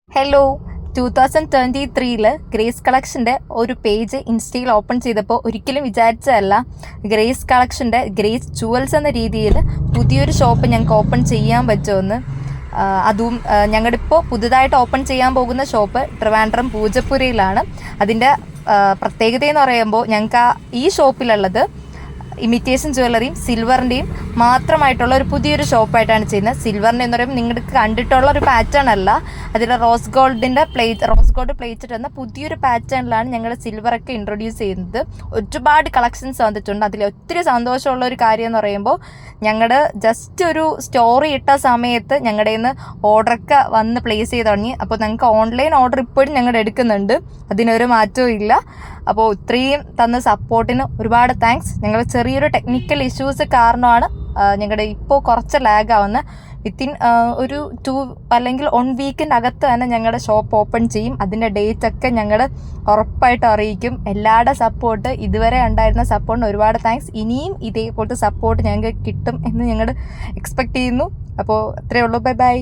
Hello 2023 grace കളക്ഷൻ്റെ ഒരു page ഇൻസ്റ്റയിൽ open ചെയ്തപ്പോൾ ഒരിക്കലും വിചാരിച്ചതല്ല ഗ്രേസ് കളക്ഷൻ്റെ ഗ്രേസ് ജുവൽസ് എന്ന രീതിയിൽ പുതിയൊരു ഷോപ്പ് ഞങ്ങൾക്ക് ഓപ്പൺ ചെയ്യാൻ പറ്റുമെന്ന്. അതും ഞങ്ങളുടെ ഇപ്പോൾ പുതുതായിട്ട് ഓപ്പൺ ചെയ്യാൻ പോകുന്ന ഷോപ്പ് ട്രിവാൻഡ്രം പൂജപ്പുരയിലാണ്. അതിൻ്റെ പ്രത്യേകതയെന്ന് പറയുമ്പോൾ ഞങ്ങൾക്ക് ഈ ഷോപ്പിലുള്ളത് ഇമിറ്റേഷൻ ജ്വല്ലറിയും സിൽവറിൻ്റെയും മാത്രമായിട്ടുള്ള ഒരു പുതിയൊരു ഷോപ്പായിട്ടാണ് ചെയ്യുന്നത്. സിൽവറിൻ്റെ എന്ന് പറയുമ്പോൾ നിങ്ങൾക്ക് കണ്ടിട്ടുള്ള ഒരു പാറ്റേൺ അല്ല, അതിൽ റോസ് ഗോൾഡ് പ്ലേറ്റഡ് എന്ന പുതിയൊരു പാറ്റേണിലാണ് ഞങ്ങൾ സിൽവറൊക്കെ ഇൻട്രൊഡ്യൂസ് ചെയ്യുന്നത്. ഒരുപാട് കളക്ഷൻസ് വന്നിട്ടുണ്ട്. അതിൽ ഒത്തിരി സന്തോഷമുള്ള ഒരു കാര്യം എന്ന് പറയുമ്പോൾ ഞങ്ങളുടെ ജസ്റ്റ് ഒരു സ്റ്റോറി ഇട്ട സമയത്ത് ഞങ്ങളുടെ നിന്ന് ഓർഡറൊക്കെ വന്ന് പ്ലേസ് ചെയ്ത് തുടങ്ങി. അപ്പോൾ ഞങ്ങൾക്ക് ഓൺലൈൻ ഓർഡർ ഇപ്പോഴും ഞങ്ങൾ എടുക്കുന്നുണ്ട്, അതിനൊരു മാറ്റവും ഇല്ല. അപ്പോൾ ഇത്രയും തന്ന സപ്പോർട്ടിന് ഒരുപാട് താങ്ക്സ്. ഞങ്ങൾ ചെറിയൊരു ടെക്നിക്കൽ ഇഷ്യൂസ് കാരണമാണ് ഞങ്ങളുടെ ഇപ്പോൾ കുറച്ച് ലാഗ് ആവുന്നത്. വിത്തിൻ ഒരു 2 അല്ലെങ്കിൽ 1 വീക്കിൻ്റെ അകത്ത് തന്നെ ഞങ്ങളുടെ ഷോപ്പ് ഓപ്പൺ ചെയ്യും. അതിൻ്റെ ഡേറ്റ് ഒക്കെ ഞങ്ങൾ ഉറപ്പായിട്ട് അറിയിക്കും. എല്ലാവരുടെ സപ്പോർട്ട്, ഇതുവരെ ഉണ്ടായിരുന്ന സപ്പോർട്ടിന് ഒരുപാട് താങ്ക്സ്. ഇനിയും ഇതേപോലത്തെ സപ്പോർട്ട് ഞങ്ങൾക്ക് കിട്ടും എന്ന് ഞങ്ങൾ എക്സ്പെക്റ്റ് ചെയ്യുന്നു. അപ്പോൾ അത്രയേ ഉള്ളൂ. Bye bye.